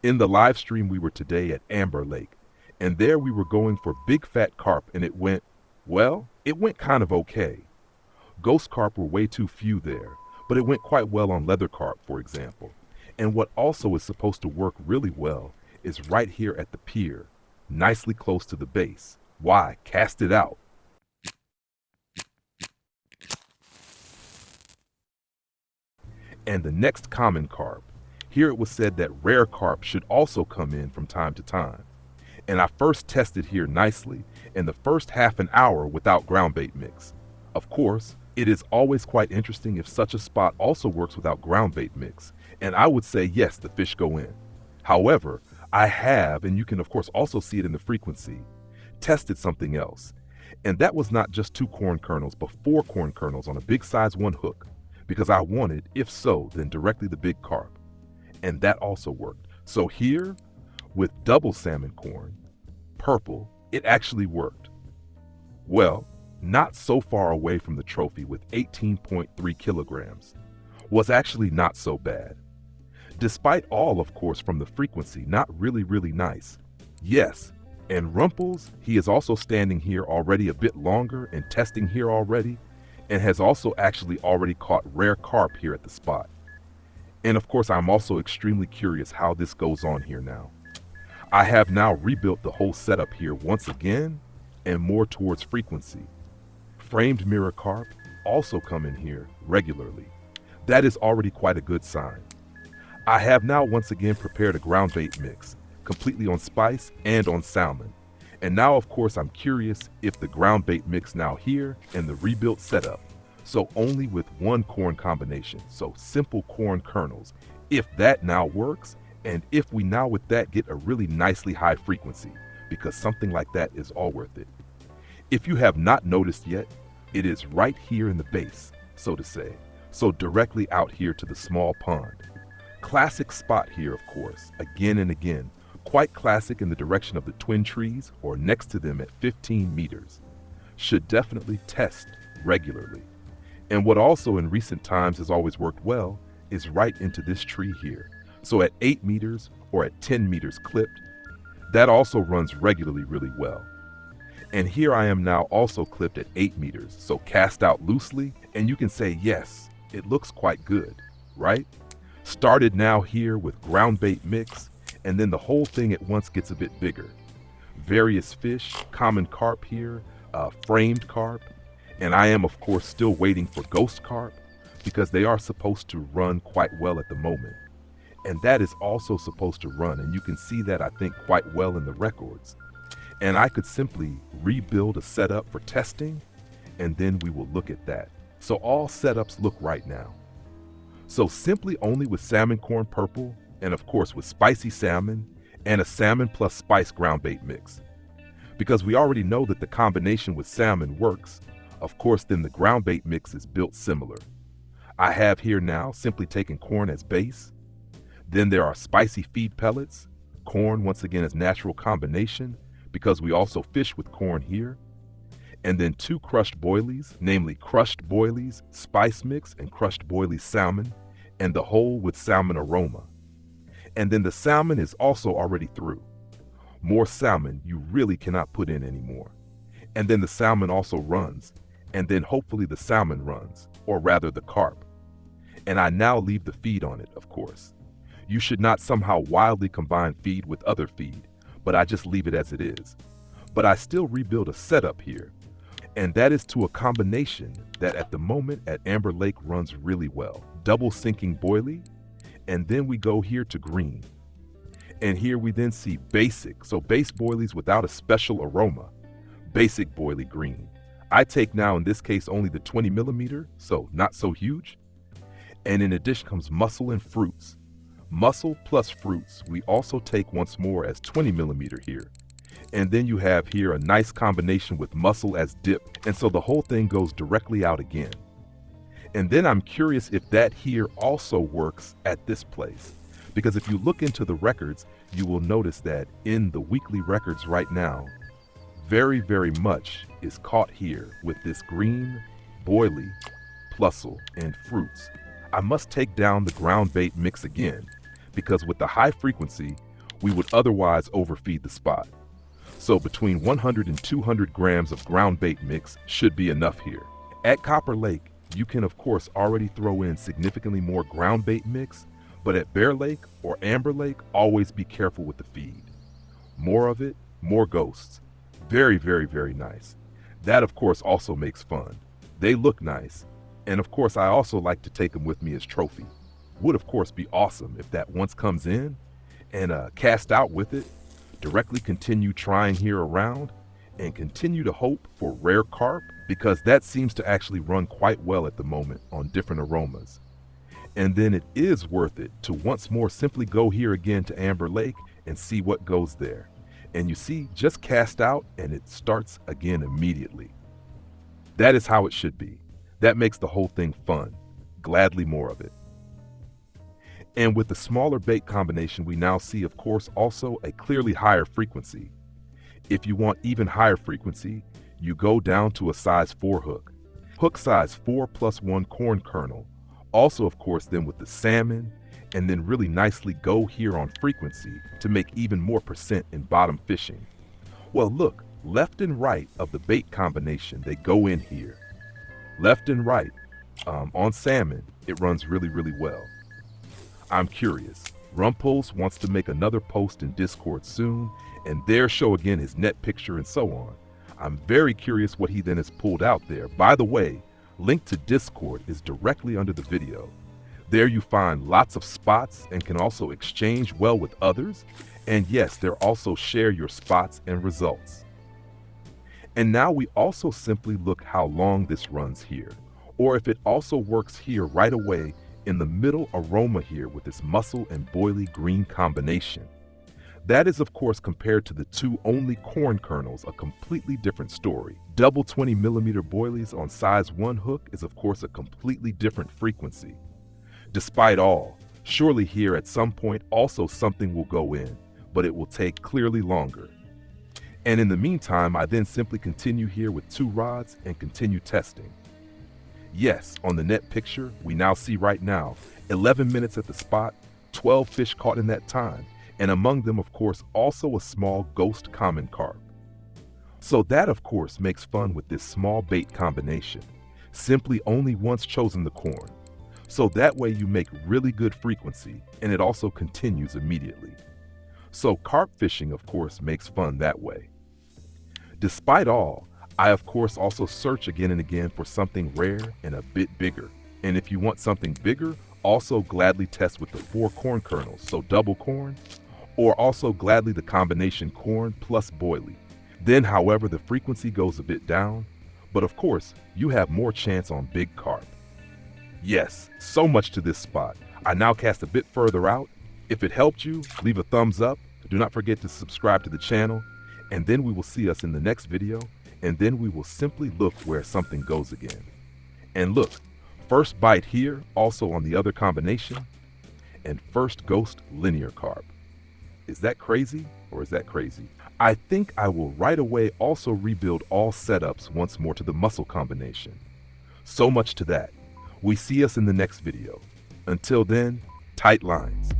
In the live stream, we were today at Amber Lake, and there we were going for big fat carp, and it went kind of okay. Ghost carp were way too few there, but it went quite well on leather carp, for example. And what also is supposed to work really well is right here at the pier, nicely close to the base. Why? Cast it out. And the next common carp. Here it was said that rare carp should also come in from time to time. And I first tested here nicely in the first half an hour without ground bait mix. Of course, it is always quite interesting if such a spot also works without ground bait mix, and I would say yes, the fish go in. However, I have, and you can of course also see it in the frequency, tested something else. And that was not just 2 corn kernels, but 4 corn kernels on a big size 1 hook, because I wanted, if so, then directly the big carp. And that also worked. So here, with double salmon corn, purple, it actually worked. Well, not so far away from the trophy with 18.3 kilograms, was actually not so bad. Despite all, of course, from the frequency, not really nice. Yes, and Rumples, he is also standing here already a bit longer and testing here already, and has also actually already caught rare carp here at the spot. And of course, I'm also extremely curious how this goes on here now. I have now rebuilt the whole setup here once again, and more towards frequency. Framed mirror carp also come in here regularly. That is already quite a good sign. I have now once again prepared a ground bait mix, completely on spice and on salmon. And now of course I'm curious if the ground bait mix now here and the rebuilt setup, so only with 1 corn combination, so simple corn kernels, if that now works, and if we now with that get a really nicely high frequency, because something like that is all worth it. If you have not noticed yet, it is right here in the base, so to say, so directly out here to the small pond. Classic spot here, of course, again and again, quite classic in the direction of the twin trees or next to them at 15 meters. Should definitely test regularly. And what also in recent times has always worked well is right into this tree here. So at 8 meters or at 10 meters clipped, that also runs regularly really well. And here I am now also clipped at 8 meters, so cast out loosely, and you can say yes, it looks quite good, right? Started now here with ground bait mix, and then the whole thing at once gets a bit bigger. Various fish, common carp here, framed carp, and I am of course still waiting for ghost carp because they are supposed to run quite well at the moment. And that is also supposed to run, and you can see that I think quite well in the records. And I could simply rebuild a setup for testing, and then we will look at that. So all setups look right now. So simply only with salmon corn purple, and of course with spicy salmon, and a salmon plus spice ground bait mix. Because we already know that the combination with salmon works, of course then the ground bait mix is built similar. I have here now simply taken corn as base. Then there are spicy feed pellets, corn once again as natural combination, because we also fish with corn here. And then 2 crushed boilies, namely crushed boilies, spice mix, and crushed boilies salmon, and the whole with salmon aroma. And then the salmon is also already through. More salmon you really cannot put in anymore. And then the salmon also runs, and then hopefully the salmon runs, or rather the carp. And I now leave the feed on it, of course. You should not somehow wildly combine feed with other feed, but I just leave it as it is. But I still rebuild a setup here, and that is to a combination that at the moment at Amber Lake runs really well. Double sinking boilie, and then we go here to green. And here we then see basic, so base boilies without a special aroma. Basic boilie green. I take now in this case only the 20 millimeter, so not so huge. And in addition comes mussel and fruits. Mussel plus fruits we also take once more as 20 millimeter here. And then you have here a nice combination with mussel as dip, and so the whole thing goes directly out again. And then I'm curious if that here also works at this place, because if you look into the records, you will notice that in the weekly records right now, very much is caught here with this green, boilie, plusle, and fruits. I must take down the ground bait mix again, because with the high frequency, we would otherwise overfeed the spot. So between 100 and 200 grams of ground bait mix should be enough here. At Copper Lake, you can of course already throw in significantly more ground bait mix, but at Bear Lake or Amber Lake, always be careful with the feed. More of it, more ghosts. Very, very, very nice. That of course also makes fun. They look nice, and of course I also like to take them with me as trophy. Would of course be awesome if that once comes in and cast out with it, directly continue trying here around and continue to hope for rare carp, because that seems to actually run quite well at the moment on different aromas. And then it is worth it to once more simply go here again to Amber Lake and see what goes there. And you see, just cast out and it starts again immediately. That is how it should be. That makes the whole thing fun. Gladly more of it. And with the smaller bait combination, we now see, of course, also a clearly higher frequency. If you want even higher frequency, you go down to a size 4 hook. Hook size 4 plus 1 corn kernel. Also, of course, then with the salmon, and then really nicely go here on frequency to make even more percent in bottom fishing. Well, look, left and right of the bait combination, they go in here. Left and right, on salmon, it runs really, really well. I'm curious. Rumples wants to make another post in Discord soon, and there show again his net picture and so on. I'm very curious what he then has pulled out there. By the way, link to Discord is directly under the video. There you find lots of spots and can also exchange well with others. And yes, there also share your spots and results. And now we also simply look how long this runs here, or if it also works here right away in the middle aroma here with this mussel and boilie green combination. That is of course compared to the two only corn kernels, a completely different story. Double 20mm boilies on size 1 hook is of course a completely different frequency. Despite all, surely here at some point also something will go in, but it will take clearly longer. And in the meantime, I then simply continue here with 2 rods and continue testing. Yes, on the net picture, we now see right now, 11 minutes at the spot, 12 fish caught in that time, and among them, of course, also a small ghost common carp. So that, of course, makes fun with this small bait combination. Simply only once chosen the corn. So that way you make really good frequency, and it also continues immediately. So carp fishing, of course, makes fun that way. Despite all, I of course also search again and again for something rare and a bit bigger. And if you want something bigger, also gladly test with the 4 corn kernels, so double corn, or also gladly the combination corn plus boilie. Then, however, the frequency goes a bit down, but of course, you have more chance on big carp. Yes, so much to this spot. I now cast a bit further out. If it helped you, leave a thumbs up. Do not forget to subscribe to the channel, and then we will see us in the next video. And then we will simply look where something goes again. And look, first bite here, also on the other combination, and first ghost linear carp. Is that crazy or is that crazy? I think I will right away also rebuild all setups once more to the mussel combination. So much to that. We see us in the next video. Until then, tight lines.